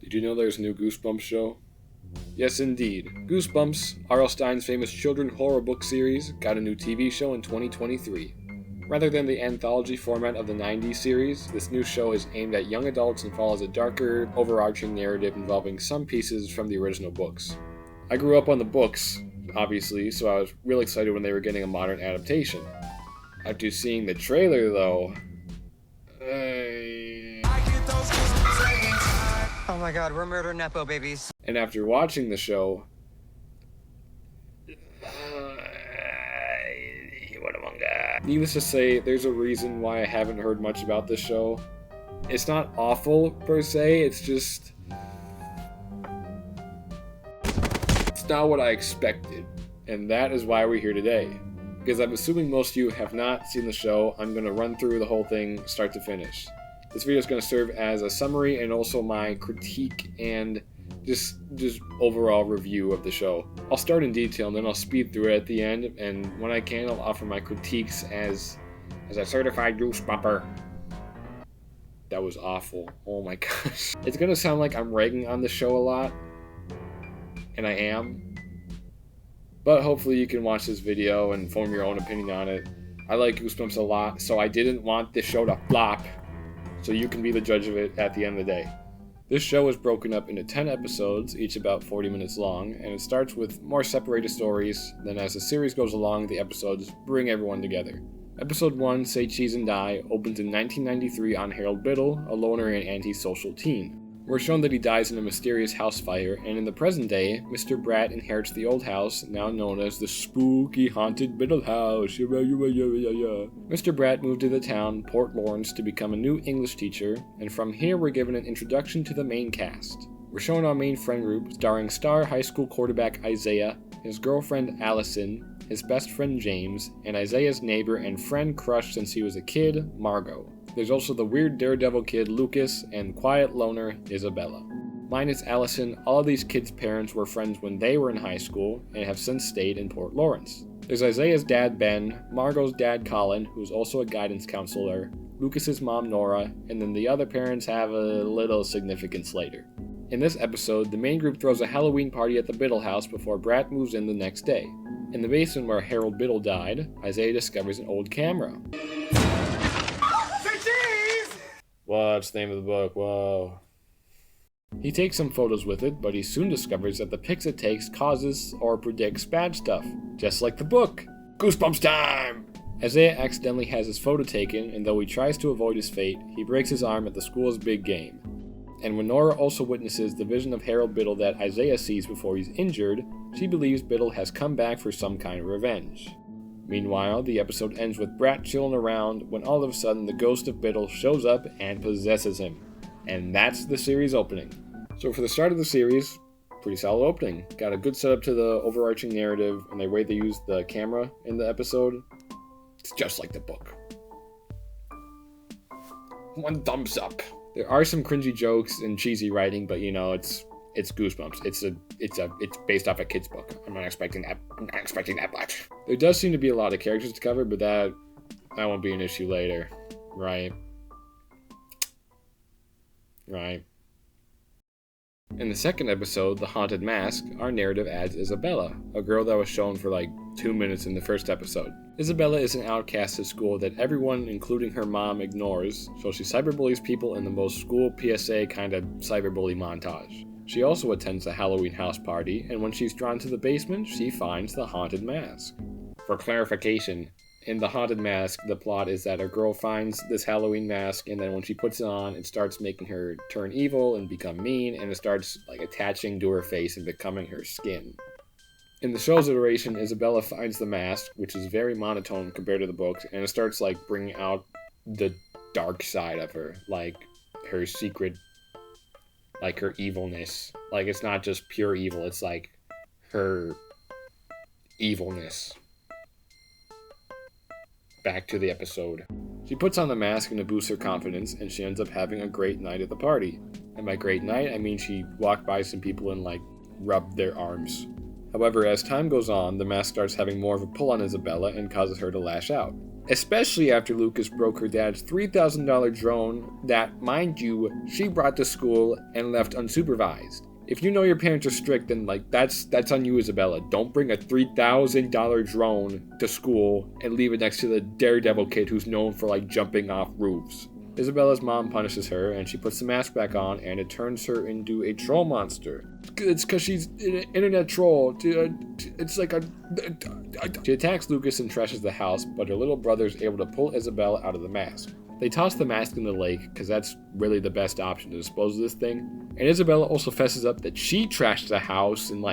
Did you know there's a new Goosebumps show? Yes, indeed. Goosebumps, R.L. Stine's famous children's horror book series, got a new TV show in 2023. Rather than the anthology format of the 90s series, this new show is aimed at young adults and follows a darker, overarching narrative involving some pieces from the original books. I grew up on the books, obviously, so I was real excited when they were getting a modern adaptation. After seeing the trailer, though, Oh my god, we're murder nepo babies. and after watching the show, needless to say, there's a reason why I haven't heard much about this show. It's not awful, per se, it's just... it's not what I expected, and that is why we're here today. Because I'm assuming most of you have not seen the show, I'm going to run through the whole thing start to finish. This video is going to serve as a summary and also my critique and just overall review of the show. I'll start in detail and then I'll speed through it at the end, and when I can I'll offer my critiques as a certified goosebumper. That was awful. Oh my gosh. It's going to sound like I'm ragging on the show a lot, and I am. But hopefully you can watch this video and form your own opinion on it. I like Goosebumps a lot, so I didn't want this show to flop. So you can be the judge of it at the end of the day. This show is broken up into 10 episodes, each about 40 minutes long, and it starts with more separated stories. Then as the series goes along, the episodes bring everyone together. Episode 1, Say Cheese and Die, opens in 1993 on Harold Biddle, a loner and antisocial teen. We're shown that he dies in a mysterious house fire, and in the present day, Mr. Bratt inherits the old house, now known as the spooky haunted Biddle House. Mr. Bratt moved to the town, Port Lawrence, to become a new English teacher, and from here we're given an introduction to the main cast. We're shown our main friend group, starring star high school quarterback Isaiah, his girlfriend Allison, his best friend James, and Isaiah's neighbor and friend crush since he was a kid, Margot. There's also the weird daredevil kid Lucas and quiet loner Isabella. Minus Allison, all of these kids' parents were friends when they were in high school and have since stayed in Port Lawrence. There's Isaiah's dad Ben, Margot's dad Colin, who's also a guidance counselor, Lucas's mom Nora, and then the other parents have a little significance later. In this episode, the main group throws a Halloween party at the Biddle house before Bratt moves in the next day. In the basement where Harold Biddle died, Isaiah discovers an old camera. What's the name of the book? Whoa. He takes some photos with it, but he soon discovers that the pics it takes causes or predicts bad stuff, just like the book. Goosebumps time! Isaiah accidentally has his photo taken, and though he tries to avoid his fate, he breaks his arm at the school's big game. And when Nora also witnesses the vision of Harold Biddle that Isaiah sees before he's injured, she believes Biddle has come back for some kind of revenge. Meanwhile, the episode ends with Bratt chilling around when all of a sudden the ghost of Biddle shows up and possesses him. And that's the series opening. So for the start of the series, pretty solid opening. Got a good setup to the overarching narrative, and the way they use the camera in the episode, it's just like the book. One thumbs up. There are some cringy jokes and cheesy writing, but you know, it's Goosebumps. It's based off a kid's book. I'm not expecting that much. There does seem to be a lot of characters to cover, but that won't be an issue later, right? Right. In the second episode, The Haunted Mask, our narrative adds Isabella, a girl that was shown for like 2 minutes in the first episode. Isabella is an outcast at school that everyone, including her mom, ignores, so she cyberbullies people in the most school PSA kind of cyberbully montage. She also attends a Halloween house party, and when she's drawn to the basement, she finds the Haunted Mask. For clarification, in The Haunted Mask, the plot is that a girl finds this Halloween mask, and then when she puts it on, it starts making her turn evil and become mean, and it starts like attaching to her face and becoming her skin. In the show's iteration, Isabella finds the mask, which is very monotone compared to the books, and it starts like bringing out the dark side of her, like her secret, like her evilness. Like it's not just pure evil, it's like her evilness. Back to the episode. She puts on the mask and it boosts her confidence, and she ends up having a great night at the party. And by great night, I mean she walked by some people and like rubbed their arms. However, as time goes on, the mask starts having more of a pull on Isabella and causes her to lash out. Especially after Lucas broke her dad's $3,000 drone that, mind you, she brought to school and left unsupervised. If you know your parents are strict, then that's on you, Isabella. Don't bring a $3,000 drone to school and leave it next to the daredevil kid who's known for jumping off roofs. Isabella's mom punishes her, and she puts the mask back on, and it turns her into a troll monster. It's because she's an internet troll. It's like a... She attacks Lucas and trashes the house, but her little brother is able to pull Isabella out of the mask. They toss the mask in the lake, because that's really the best option to dispose of this thing. And Isabella also fesses up that she trashed the house and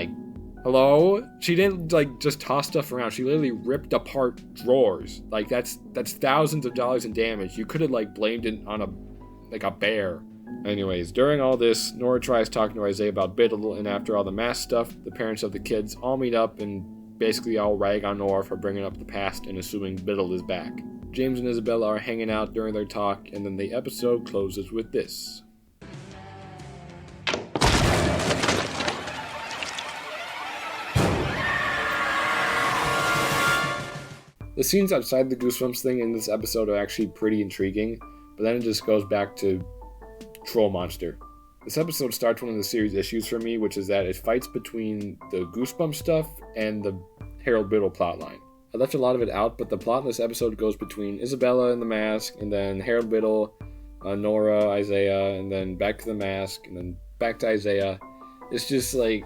hello? She didn't just toss stuff around. She literally ripped apart drawers. That's thousands of dollars in damage. You could have blamed it on a bear. Anyways, during all this, Nora tries talking to Isaiah about Biddle, and after all the mask stuff, the parents of the kids all meet up and basically all rag on Nora for bringing up the past and assuming Biddle is back. James and Isabella are hanging out during their talk, and then the episode closes with this. The scenes outside the Goosebumps thing in this episode are actually pretty intriguing, but then it just goes back to Troll Monster. This episode starts one of the series issues for me, which is that it fights between the Goosebumps stuff and the Harold Biddle plotline. I left a lot of it out, but the plot in this episode goes between Isabella and the mask, and then Harold Biddle, Nora, Isaiah, and then back to the mask, and then back to Isaiah. It's just I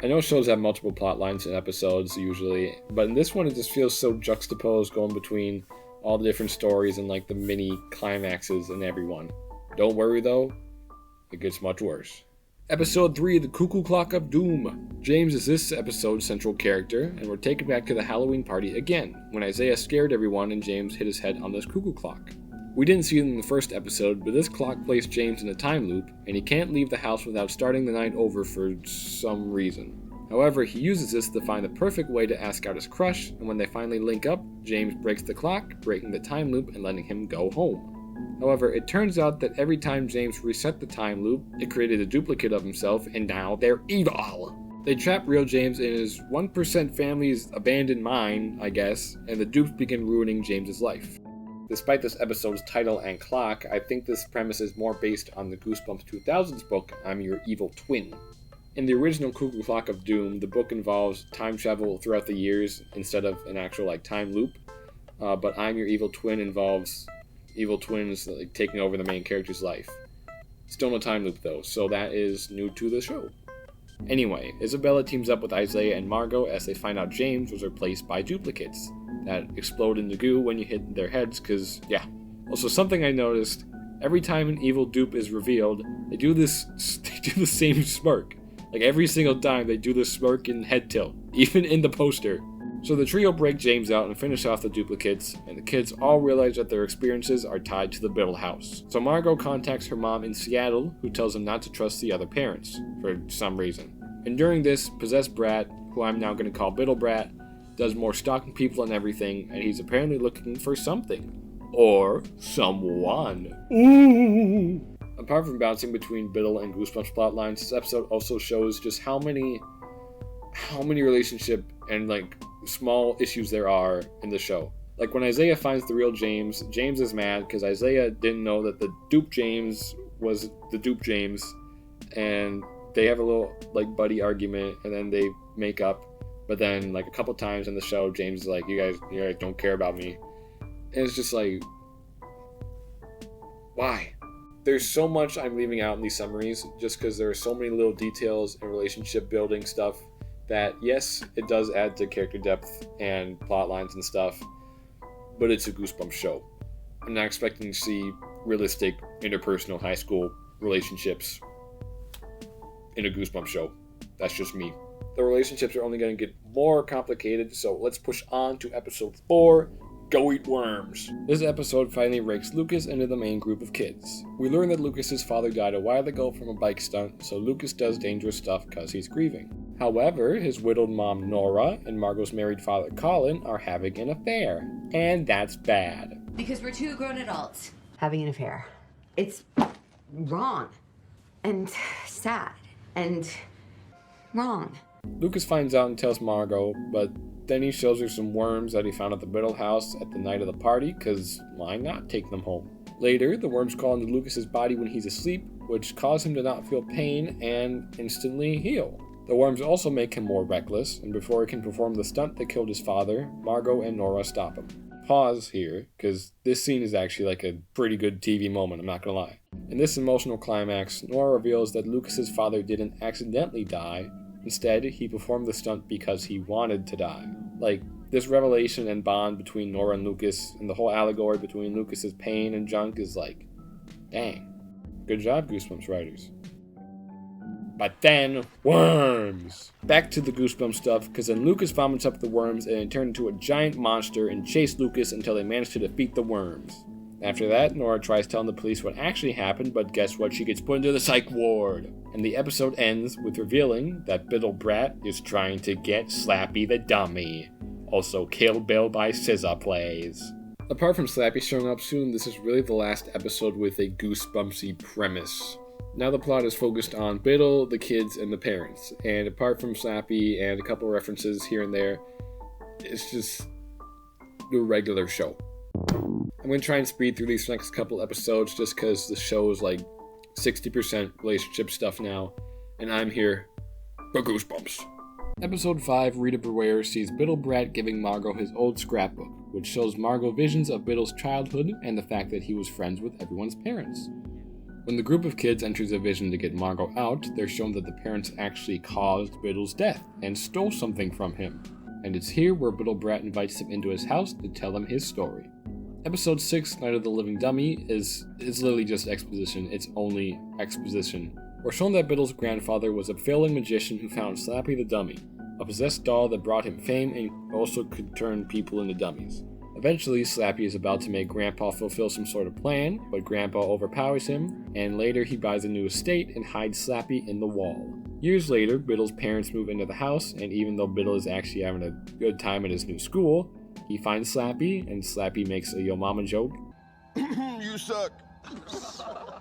know shows have multiple plot lines in episodes usually, but in this one it just feels so juxtaposed going between all the different stories and the mini climaxes in every one. Don't worry though, it gets much worse. Episode 3, The Cuckoo Clock of Doom. James is this episode's central character, and we're taken back to the Halloween party again, when Isaiah scared everyone and James hit his head on this cuckoo clock. We didn't see it in the first episode, but this clock placed James in a time loop, and he can't leave the house without starting the night over for some reason. However, he uses this to find the perfect way to ask out his crush, and when they finally link up, James breaks the clock, breaking the time loop and letting him go home. However, it turns out that every time James reset the time loop, it created a duplicate of himself, and now they're evil! They trap real James in his 1% family's abandoned mine, I guess, and the dupes begin ruining James's life. Despite this episode's title and clock, I think this premise is more based on the Goosebumps 2000s book, I'm Your Evil Twin. In the original Cuckoo Clock of Doom, the book involves time travel throughout the years instead of an actual time loop, but I'm Your Evil Twin involves evil twins taking over the main character's life. Still no time loop though, so that is new to the show. Anyway, Isabella teams up with Isaiah and Margot as they find out James was replaced by duplicates that explode into goo when you hit their heads, cause yeah. Also, something I noticed, every time an evil dupe is revealed, they do the same smirk. Every single time they do the smirk and head tilt, even in the poster. So the trio break James out and finish off the duplicates, and the kids all realize that their experiences are tied to the Biddle house. So Margot contacts her mom in Seattle, who tells them not to trust the other parents, for some reason. And during this, possessed brat, who I'm now going to call Biddle Brat, does more stalking people and everything, and he's apparently looking for something. Or someone. Ooh! Apart from bouncing between Biddle and Goosebumps plotlines, this episode also shows just how many relationship and small issues there are in the show. When Isaiah finds the real James, James is mad because Isaiah didn't know that the dupe James was the dupe James, and they have a little buddy argument, and then they make up. But then a couple times in the show, James is like, you guys don't care about me, and it's just why? There's so much I'm leaving out in these summaries just because there are so many little details and relationship building stuff that, yes, it does add to character depth and plot lines and stuff, but it's a Goosebumps show. I'm not expecting to see realistic interpersonal high school relationships in a Goosebumps show. That's just me. The relationships are only going to get more complicated, so let's push on to episode 4, Go Eat Worms. This episode finally rakes Lucas into the main group of kids. We learn that Lucas's father died a while ago from a bike stunt, so Lucas does dangerous stuff because he's grieving. However, his widowed mom Nora and Margot's married father Colin are having an affair, and that's bad. Because we're two grown adults. Having an affair. It's wrong. And sad. And Wrong. Lucas finds out and tells Margot, but then he shows her some worms that he found at the Biddle house at the night of the party, cause why not take them home? Later, the worms crawl into Lucas's body when he's asleep, which cause him to not feel pain and instantly heal. The worms also make him more reckless, and before he can perform the stunt that killed his father, Margot and Nora stop him. Pause here, because this scene is actually like a pretty good TV moment, I'm not gonna lie. In this emotional climax, Nora reveals that Lucas's father didn't accidentally die. Instead, he performed the stunt because he wanted to die. Like, this revelation and bond between Nora and Lucas, and the whole allegory between Lucas's pain and junk is like, dang. Good job, Goosebumps writers. But then, worms! Back to the Goosebumps stuff, because then Lucas vomits up the worms and it turned into a giant monster and chased Lucas until they managed to defeat the worms. After that, Nora tries telling the police what actually happened, but guess what? She gets put into the psych ward. And the episode ends with revealing that Biddle Brat is trying to get Slappy the Dummy. Also Kill Bill by SZA plays. Apart from Slappy showing up soon, this is really the last episode with a Goosebumpsy premise. Now the plot is focused on Biddle, the kids, and the parents. And apart from Slappy and a couple references here and there, it's just the regular show. I'm going to try and speed through these next couple episodes just because the show is like 60% relationship stuff now, and I'm here for Goosebumps. Episode 5, Rita Beware, sees Biddle Brat giving Margot his old scrapbook, which shows Margot visions of Biddle's childhood and the fact that he was friends with everyone's parents. When the group of kids enters a vision to get Margot out, they're shown that the parents actually caused Biddle's death and stole something from him. And it's here where Biddle Brat invites him into his house to tell him his story. Episode 6, Night of the Living Dummy, is literally just exposition. It's only exposition. We're shown that Biddle's grandfather was a failing magician who found Slappy the Dummy, a possessed doll that brought him fame and also could turn people into dummies. Eventually, Slappy is about to make Grandpa fulfill some sort of plan, but Grandpa overpowers him, and later he buys a new estate and hides Slappy in the wall. Years later, Biddle's parents move into the house, and even though Biddle is actually having a good time at his new school, he finds Slappy, and Slappy makes a yo mama joke. You suck.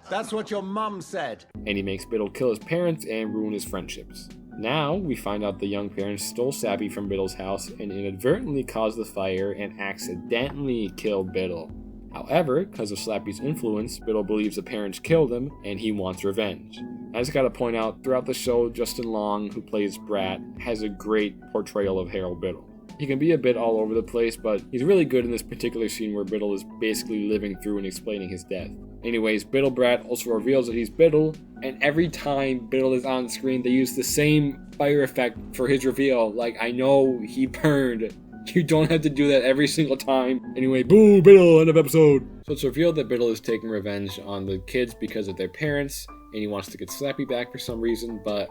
That's what your mum said. And he makes Biddle kill his parents and ruin his friendships. Now, we find out the young parents stole Slappy from Biddle's house and inadvertently caused the fire and accidentally killed Biddle. However, because of Slappy's influence, Biddle believes the parents killed him and he wants revenge. I just gotta point out, throughout the show, Justin Long, who plays Brat, has a great portrayal of Harold Biddle. He can be a bit all over the place, but he's really good in this particular scene where Biddle is basically living through and explaining his death. Anyways, Biddle Brat also reveals that he's Biddle, and every time Biddle is on screen, they use the same fire effect for his reveal. Like, I know he burned. You don't have to do that every single time. Anyway, boo, Biddle, end of episode. So it's revealed that Biddle is taking revenge on the kids because of their parents, and he wants to get Slappy back for some reason, but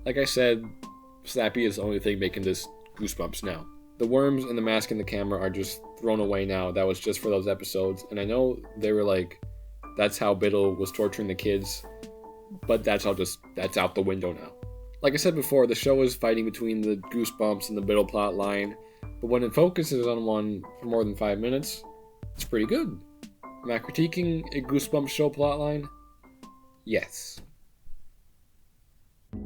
like I said, Slappy is the only thing making this Goosebumps now. The worms and the mask and the camera are just thrown away now. That was just for those episodes. And I know they were like, that's how Biddle was torturing the kids. But that's out the window now. Like I said before, the show is fighting between the Goosebumps and the Biddle plot line. But when it focuses on one for more than 5 minutes, it's pretty good. Am I critiquing a Goosebumps show plotline? Yes.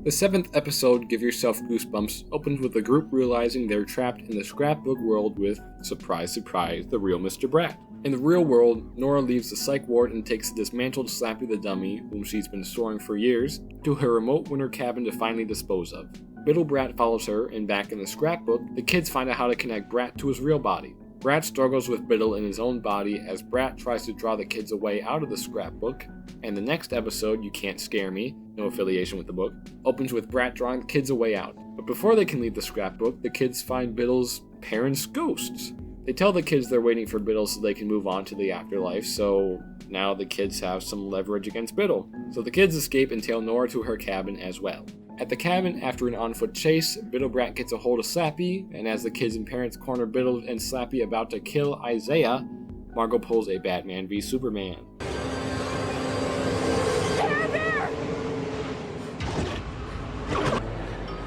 The 7th episode, Give Yourself Goosebumps, opens with the group realizing they're trapped in the scrapbook world with, surprise surprise, the real Mr. Brat. In the real world, Nora leaves the psych ward and takes the dismantled Slappy the Dummy, whom she's been storing for years, to her remote winter cabin to finally dispose of. Biddle Brat follows her, and back in the scrapbook, the kids find out how to connect Brat to his real body. Brat struggles with Biddle in his own body as Brat tries to draw the kids away out of the scrapbook, and the next episode, You Can't Scare Me, no affiliation with the book, opens with Brat drawing the kids away out. But before they can leave the scrapbook, the kids find Biddle's parents' ghosts. They tell the kids they're waiting for Biddle so they can move on to the afterlife, so now the kids have some leverage against Biddle. So the kids escape and tail Nora to her cabin as well. At the cabin, after an on-foot chase, Biddle Brat gets a hold of Slappy, and as the kids and parents corner Biddle and Slappy about to kill Isaiah, Margot pulls a Batman v Superman. Stand there!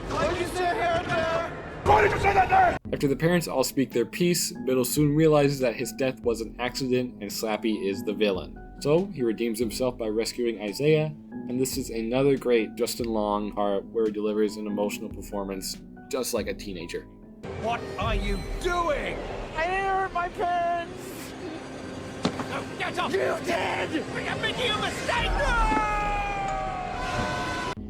Why did you say hand there? Why did you say that there? After the parents all speak their piece, Biddle soon realizes that his death was an accident and Slappy is the villain. So, he redeems himself by rescuing Isaiah, and this is another great Justin Long part where he delivers an emotional performance just like a teenager. What are you doing? I didn't hurt my parents! No, get off! You did! We have made you a mistake!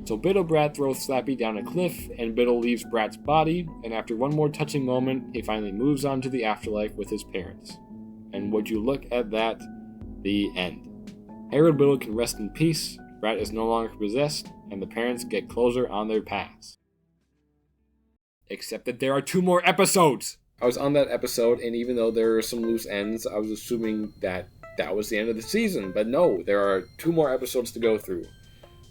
So Biddle Brat throws Slappy down a cliff, and Biddle leaves Brat's body, and after one more touching moment, he finally moves on to the afterlife with his parents. And would you look at that? The end. Harold Biddle can rest in peace, Brat is no longer possessed, and the parents get closure on their past. Except that there are 2 more episodes! I was on that episode, and even though there are some loose ends, I was assuming that that was the end of the season. But no, there are 2 more episodes to go through.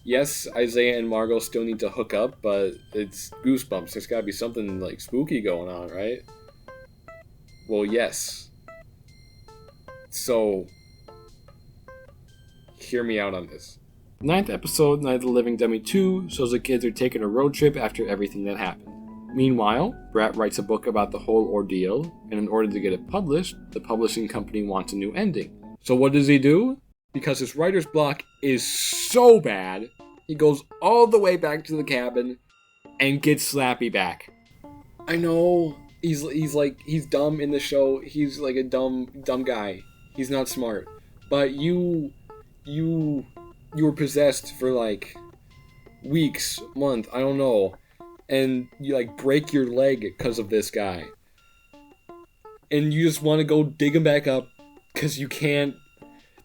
Yes, Isaiah and Margot still need to hook up, but it's Goosebumps. There's gotta be something, like, spooky going on, right? Well, yes. So, hear me out on this. 9th episode, Night of the Living Dummy 2, shows the kids are taking a road trip after everything that happened. Meanwhile, Brat writes a book about the whole ordeal, and in order to get it published, the publishing company wants a new ending. So what does he do? Because his writer's block is so bad, he goes all the way back to the cabin and gets Slappy back. I know, he's dumb in the show, he's like a dumb guy. He's not smart. But you were possessed for like weeks, month, I don't know. And you like break your leg because of this guy. And you just want to go dig him back up because you can't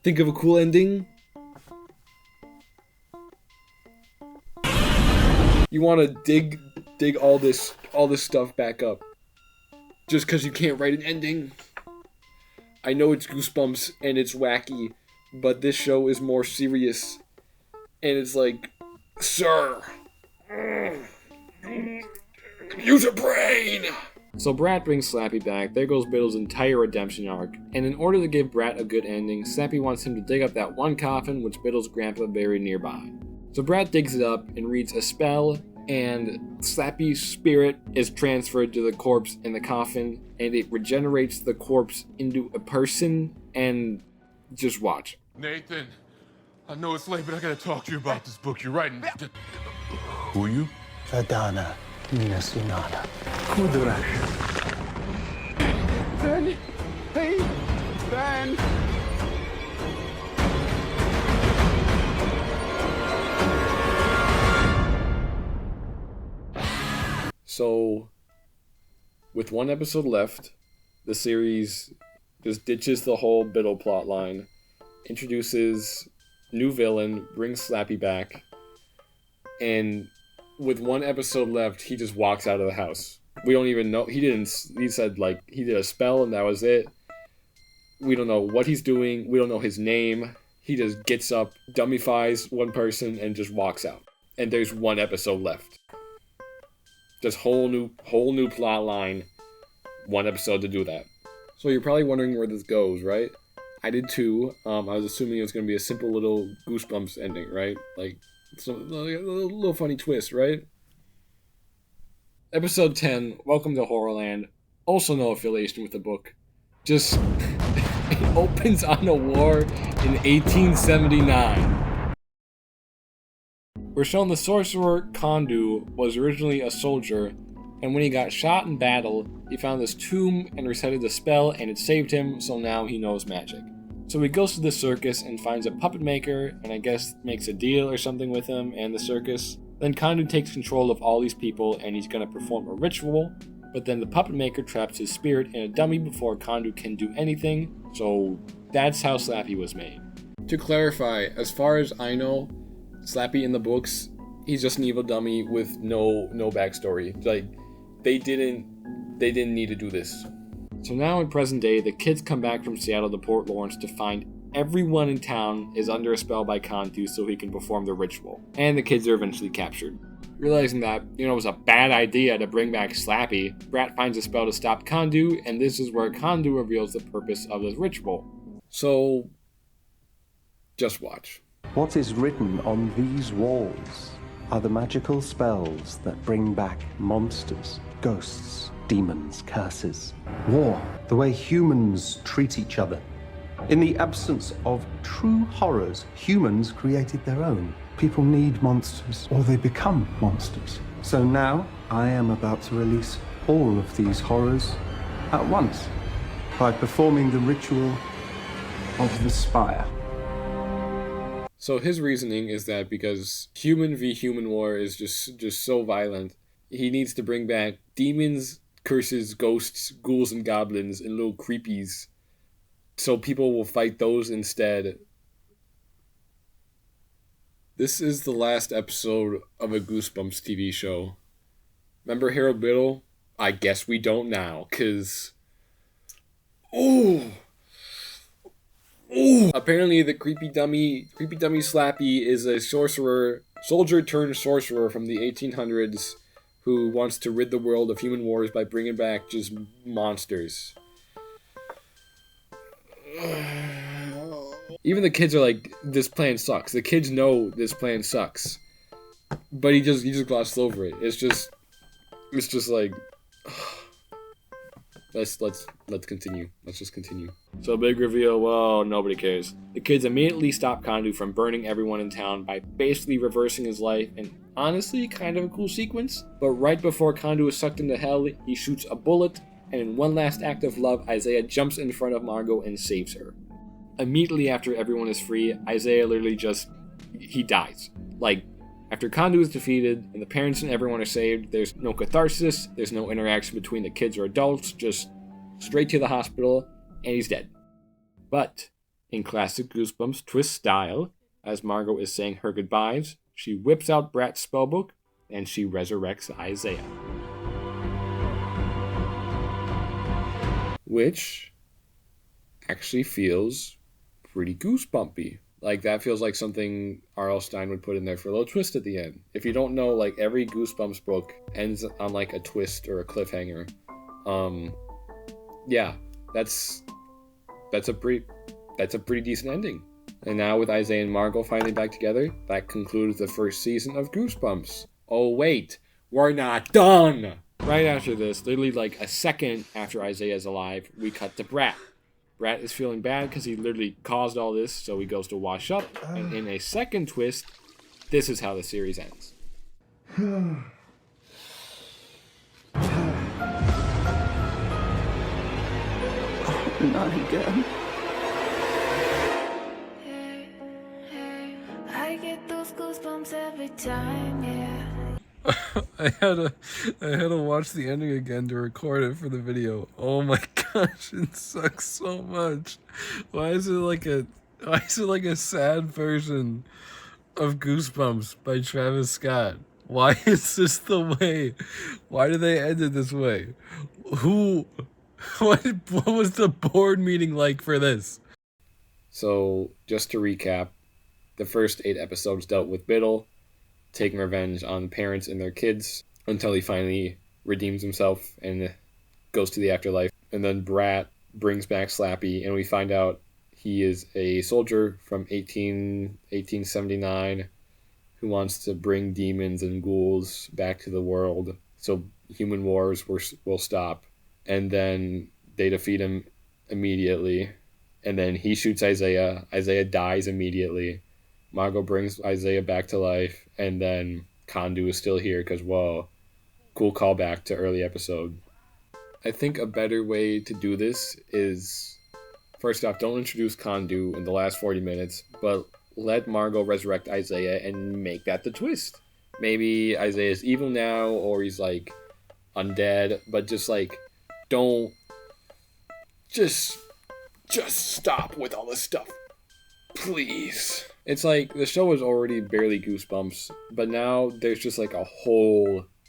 think of a cool ending. You want to dig all this stuff back up just because you can't write an ending. I know it's Goosebumps and it's wacky, but this show is more serious. And it's like, sir, use your brain! So Brat brings Slappy back, there goes Biddle's entire redemption arc, and in order to give Brat a good ending, Slappy wants him to dig up that one coffin which Biddle's grandpa buried nearby. So Brat digs it up and reads a spell, and Slappy's spirit is transferred to the corpse in the coffin, and it regenerates the corpse into a person, and just watch. Nathan, I know it's late, but I gotta talk to you about this book you're writing. Who are you? Adana Minasunada. Kudurash. Ben! Hey! Ben! So, with 1 episode left, the series just ditches the whole Biddle plotline, introduces new villain, brings Slappy back, and with 1 episode left, he just walks out of the house. We don't even know. He said, like, he did a spell and that was it. We don't know what he's doing. We don't know his name. He just gets up, dummifies one person, and just walks out. And there's 1 episode left. Just whole new plot line. 1 episode to do that. So you're probably wondering where this goes, right? I did too. I was assuming it was going to be a simple little Goosebumps ending, right? Like, a little funny twist, right? Episode 10, Welcome to Horrorland. Also no affiliation with the book. Just, it opens on a war in 1879. We're shown the sorcerer Kondu was originally a soldier, and when he got shot in battle, he found this tomb and recited the spell, and it saved him, so now he knows magic. So he goes to the circus and finds a puppet maker, and I guess makes a deal or something with him and the circus. Then Kondu takes control of all these people, and he's gonna perform a ritual, but then the puppet maker traps his spirit in a dummy before Kondu can do anything, so that's how Slappy was made. To clarify, as far as I know, Slappy in the books, he's just an evil dummy with no backstory. Like, they didn't need to do this. So now in present day, the kids come back from Seattle to Port Lawrence to find everyone in town is under a spell by Kondu so he can perform the ritual. And the kids are eventually captured. Realizing that, it was a bad idea to bring back Slappy, Brat finds a spell to stop Kondu, and this is where Kondu reveals the purpose of his ritual. So, just watch. What is written on these walls are the magical spells that bring back monsters, ghosts, demons, curses, war, the way humans treat each other. In the absence of true horrors, humans created their own. People need monsters, or they become monsters. So now, I am about to release all of these horrors at once by performing the ritual of the spire. So his reasoning is that because human v human war is just so violent, he needs to bring back demons, curses, ghosts, ghouls, and goblins, and little creepies, so people will fight those instead. This is the last episode of a Goosebumps TV show. Remember Harold Biddle? I guess we don't now, cause... Apparently the creepy dummy Slappy is a soldier turned sorcerer from the 1800s who wants to rid the world of human wars by bringing back just monsters. Even the kids are like, this plan sucks. The kids know this plan sucks, but he just glossed over it. It's just like, let's continue. Let's just continue. So big reveal. Whoa, nobody cares. The kids immediately stop Kondu from burning everyone in town by basically reversing his life, and honestly, kind of a cool sequence. But right before Kondu is sucked into hell, he shoots a bullet, and in one last act of love, Isaiah jumps in front of Margot and saves her. Immediately after everyone is free, Isaiah literally he dies. Like, after Kondu is defeated and the parents and everyone are saved, there's no catharsis, there's no interaction between the kids or adults, just straight to the hospital, and he's dead. But, in classic Goosebumps twist style, as Margot is saying her goodbyes, she whips out Brat's spellbook and she resurrects Isaiah. Which actually feels pretty goosebumpy. Like, that feels like something R.L. Stine would put in there for a little twist at the end. If you don't know, like, every Goosebumps book ends on, like, a twist or a cliffhanger. Yeah, that's a pretty decent ending. And now with Isaiah and Margot finally back together, that concludes the first season of Goosebumps. Oh wait, we're not done! Right after this, literally like a second after Isaiah's alive, we cut to Brat. Brat is feeling bad because he literally caused all this, so he goes to wash up. And in a second twist, this is how the series ends. Not again. I get those goosebumps every time, yeah. I had to watch the ending again to record it for the video. Oh my gosh, it sucks so much. Why is it like a sad version of Goosebumps by Travis Scott? Why is this the way? Why did they end it this way? What was the board meeting like for this? So, just to recap, the first 8 episodes dealt with Biddle taking revenge on parents and their kids until he finally redeems himself and goes to the afterlife. And then Brat brings back Slappy, and we find out he is a soldier from 1879 who wants to bring demons and ghouls back to the world so human wars will stop. And then they defeat him immediately. And then he shoots Isaiah. Isaiah dies immediately. Margot brings Isaiah back to life. And then Kondu is still here because, whoa, cool callback to early episode. I think a better way to do this is, first off, don't introduce Kondu in the last 40 minutes, but let Margot resurrect Isaiah and make that the twist. Maybe Isaiah's evil now, or he's like undead, but just like, don't just stop with all this stuff, please. It's like the show was already barely Goosebumps, but now there's just like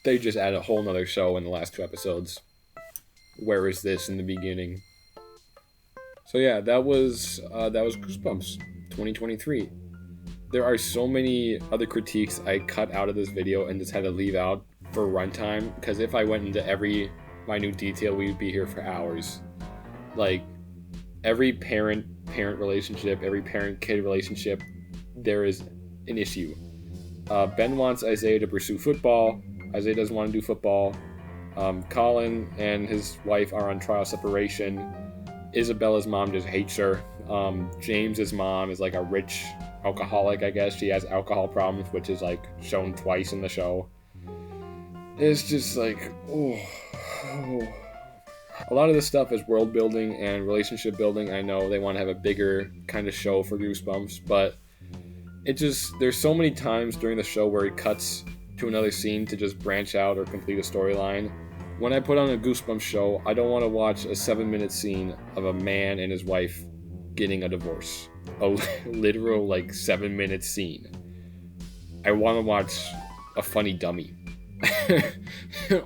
they just add a whole nother show in the last 2 episodes. Where is this in the beginning? So yeah, that was Goosebumps 2023. There are so many other critiques I cut out of this video and just had to leave out for runtime, because if I went into every minute detail, we would be here for hours. Like, every parent-parent relationship, every parent-kid relationship, there is an issue. Ben wants Isaiah to pursue football. Isaiah doesn't want to do football. Colin and his wife are on trial separation. Isabella's mom just hates her. James's mom is like a rich alcoholic, I guess. She has alcohol problems, which is like shown twice in the show. It's just like, oh. A lot of this stuff is world building and relationship building. I know they want to have a bigger kind of show for Goosebumps, but there's so many times during the show where it cuts to another scene to just branch out or complete a storyline. When I put on a Goosebumps show, I don't want to watch a 7-minute scene of a man and his wife getting a divorce. A literal, like, 7-minute scene. I want to watch a funny dummy.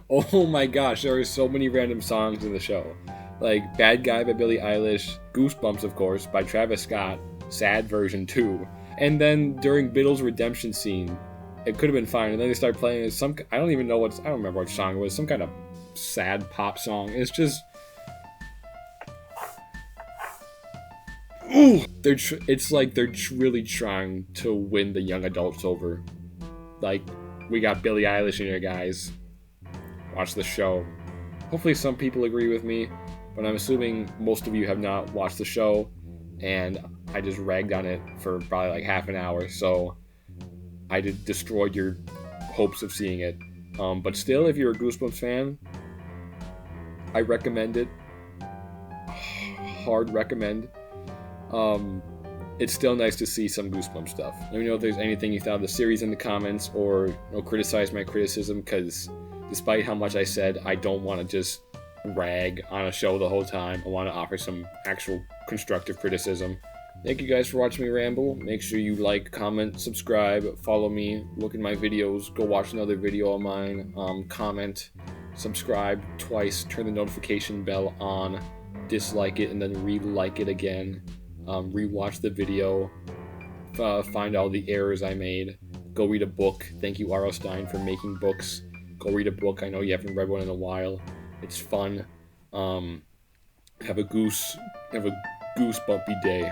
Oh my gosh, there are so many random songs in the show. Like Bad Guy by Billie Eilish, Goosebumps, of course, by Travis Scott, sad version 2. And then during Biddle's redemption scene, it could have been fine. And then they start playing some, I don't remember what song it was, some kind of sad pop song. It's just, ooh, it's like they're really trying to win the young adults over. Like, we got Billie Eilish in here, guys. Watch the show. Hopefully some people agree with me, but I'm assuming most of you have not watched the show, and I just ragged on it for probably like half an hour, so I destroyed your hopes of seeing it. But still, if you're a Goosebumps fan, I recommend it. Hard recommend. It's still nice to see some Goosebumps stuff. Let me know if there's anything you thought of the series in the comments, or criticize my criticism, because despite how much I said, I don't want to just rag on a show the whole time. I want to offer some actual constructive criticism. Thank you guys for watching me ramble. Make sure you like, comment, subscribe, follow me, look at my videos, go watch another video of mine, comment, subscribe twice, turn the notification bell on, dislike it, and then re-like it again. Rewatch the video, find all the errors I made, go read a book. Thank you, R.L. Stine, for making books. Go read a book. I know you haven't read one in a while. It's fun. Have a goosebumpy day.